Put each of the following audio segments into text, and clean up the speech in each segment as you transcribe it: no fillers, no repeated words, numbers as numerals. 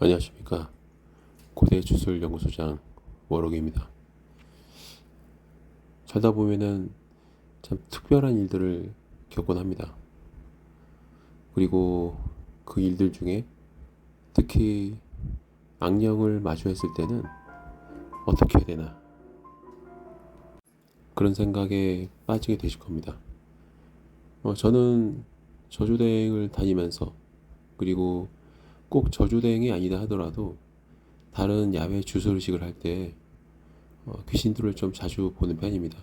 안녕하십니까. 고대주술연구소장 워록입니다. 살다 보면은 참 특별한 일들을 겪곤 합니다. 그리고 그 일들 중에 특히 악령을 마주했을 때는 어떻게 해야 되나, 그런 생각에 빠지게 되실 겁니다. 저는 저주대행을 다니면서, 그리고 꼭 저주대행이 아니다 하더라도 다른 야외 주술의식을 할 때 귀신들을 좀 자주 보는 편입니다.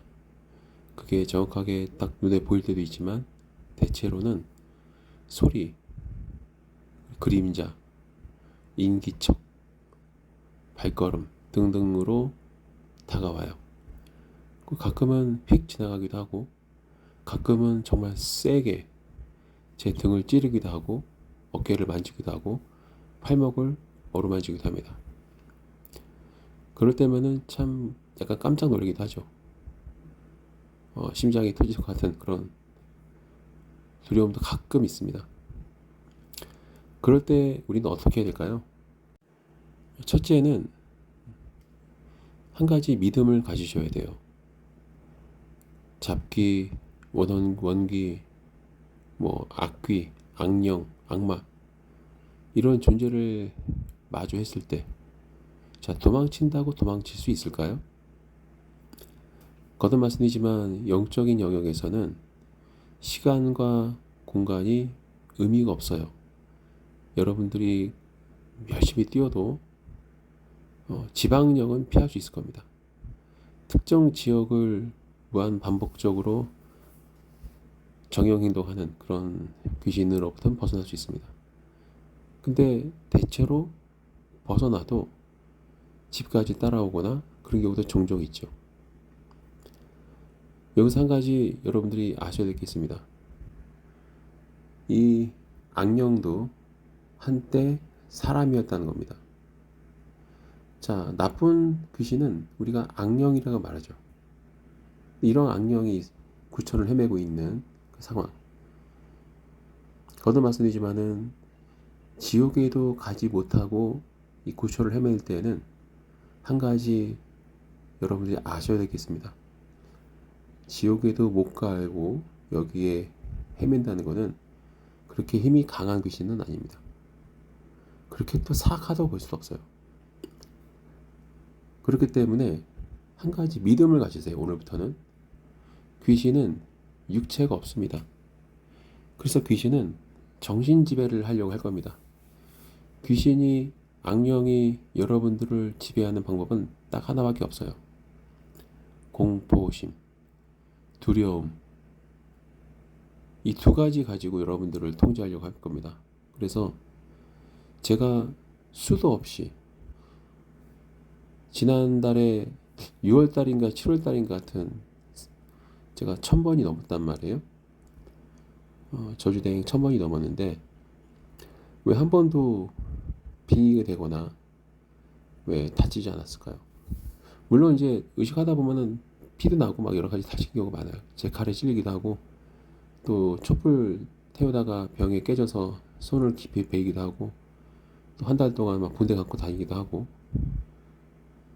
그게 정확하게 딱 눈에 보일 때도 있지만 대체로는 소리, 그림자, 인기척, 발걸음 등등으로 다가와요. 가끔은 휙 지나가기도 하고, 가끔은 정말 세게 제 등을 찌르기도 하고, 어깨를 만지기도 하고, 팔목을 어루만지기도 합니다. 그럴 때면은 참 약간 깜짝 놀라기도 하죠. 심장이 터질 것 같은 그런 두려움도 가끔 있습니다. 그럴 때 우리는 어떻게 해야 될까요? 첫째는 한 가지 믿음을 가지셔야 돼요. 잡귀, 원기, 악귀, 악령, 악마, 이런 존재를 마주했을 때, 자, 도망친다고 도망칠 수 있을까요? 거듭 말씀드리지만 영적인 영역에서는 시간과 공간이 의미가 없어요. 여러분들이 열심히 뛰어도 지방령은 피할 수 있을 겁니다. 특정 지역을 무한 반복적으로 정형행동하는 그런 귀신으로부터는 벗어날 수 있습니다. 근데 대체로 벗어나도 집까지 따라오거나 그런 경우도 종종 있죠. 여기서 한 가지 여러분들이 아셔야 될 게 있습니다. 이 악령도 한때 사람이었다는 겁니다. 자, 나쁜 귀신은 우리가 악령이라고 말하죠. 이런 악령이 구천을 헤매고 있는 그 상황. 거듭 말씀드리지만은 지옥에도 가지 못하고 이 구천을 헤맬 때는 한 가지 여러분들이 아셔야 되겠습니다. 지옥에도 못 가고 여기에 헤맨다는 것은 그렇게 힘이 강한 귀신은 아닙니다. 그렇게 또 사악하다고 볼 수 없어요. 그렇기 때문에 한 가지 믿음을 가지세요. 오늘부터는 귀신은 육체가 없습니다. 그래서 귀신은 정신 지배를 하려고 할 겁니다. 귀신이, 악령이 여러분들을 지배하는 방법은 딱 하나밖에 없어요. 공포심, 두려움, 이 두 가지 가지고 여러분들을 통제하려고 할 겁니다. 그래서 제가 수도 없이 지난달에 6월달인가 7월달인가 같은, 제가 1000번이 넘었단 말이에요. 저주대행 1000번이 넘었는데 왜 한 번도 빙의가 되거나 왜 다치지 않았을까요? 물론 이제 의식하다 보면은 피도 나고 막 여러 가지 다친 경우가 많아요. 제 칼에 찔리기도 하고, 또 촛불 태우다가 병에 깨져서 손을 깊이 베이기도 하고, 또 한 달 동안 막 붕대 갖고 다니기도 하고.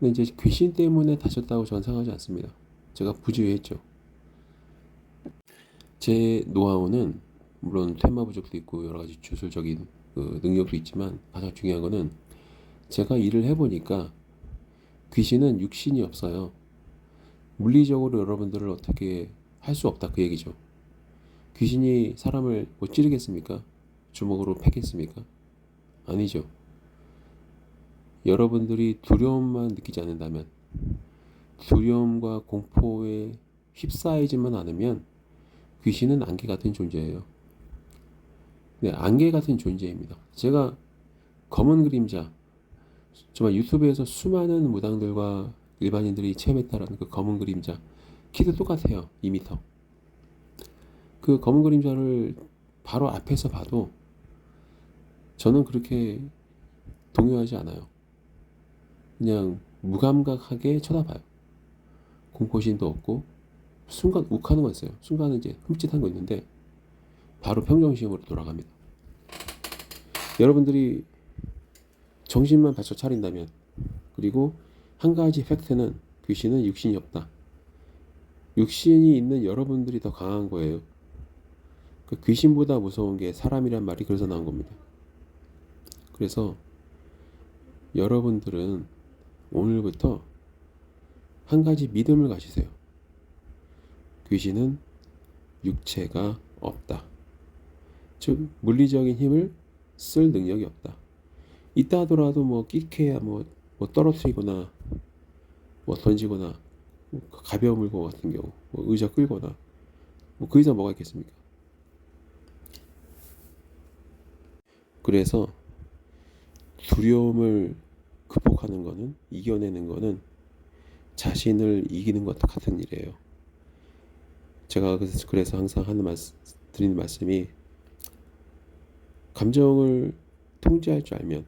근데 이제 귀신 때문에 다쳤다고 저는 생각하지 않습니다. 제가 부지의했죠. 제 노하우는 물론 퇴마 부족도 있고 여러 가지 주술적인 그 능력도 있지만, 가장 중요한 거는 제가 일을 해보니까 귀신은 육신이 없어요. 물리적으로 여러분들을 어떻게 할 수 없다, 그 얘기죠. 귀신이 사람을 뭐 찌르겠습니까? 주먹으로 패겠습니까? 아니죠. 여러분들이 두려움만 느끼지 않는다면, 두려움과 공포에 휩싸이지만 않으면 귀신은 안개 같은 존재예요. 네, 안개 같은 존재입니다. 제가 검은 그림자, 정말 유튜브에서 수많은 무당들과 일반인들이 체험했다라는 그 검은 그림자, 키도 똑같아요. 2m. 그 검은 그림자를 바로 앞에서 봐도 저는 그렇게 동요하지 않아요. 그냥 무감각하게 쳐다봐요. 공포심도 없고, 순간 욱하는 거 있어요. 순간 이제 흠칫한 거 있는데 바로 평정심으로 돌아갑니다. 여러분들이 정신만 바짝 차린다면, 그리고 한 가지 팩트는 귀신은 육신이 없다. 육신이 있는 여러분들이 더 강한 거예요. 그 귀신보다 무서운 게 사람이란 말이 그래서 나온 겁니다. 그래서 여러분들은 오늘부터 한 가지 믿음을 가지세요. 귀신은 육체가 없다. 즉 물리적인 힘을 쓸 능력이 없다. 있다 하더라도 뭐 끼케야 뭐 떨어뜨리거나 뭐 던지거나 가벼운 물건 같은 경우 뭐 의자 끌거나 뭐 그 이상 뭐가 있겠습니까? 그래서 두려움을 극복하는 거는, 이겨내는 거는 자신을 이기는 것 같은 일이에요. 제가 그래서 항상 드리는 말씀이, 감정을 통제할 줄 알면,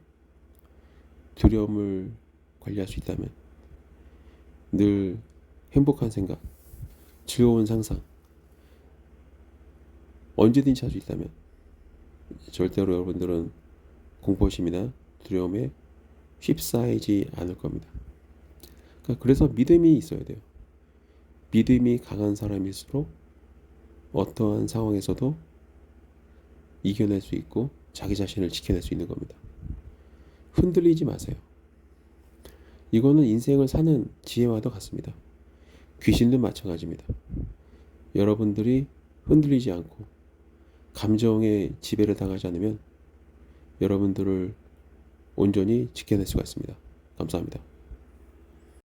두려움을 관리할 수 있다면, 늘 행복한 생각, 즐거운 상상 언제든지 할 수 있다면 절대로 여러분들은 공포심이나 두려움에 휩싸이지 않을 겁니다. 그래서 믿음이 있어야 돼요. 믿음이 강한 사람일수록 어떠한 상황에서도 이겨낼 수 있고 자기 자신을 지켜낼 수 있는 겁니다. 흔들리지 마세요. 이거는 인생을 사는 지혜와도 같습니다. 귀신도 마찬가지입니다. 여러분들이 흔들리지 않고 감정의 지배를 당하지 않으면 여러분들을 온전히 지켜낼 수가 있습니다. 감사합니다.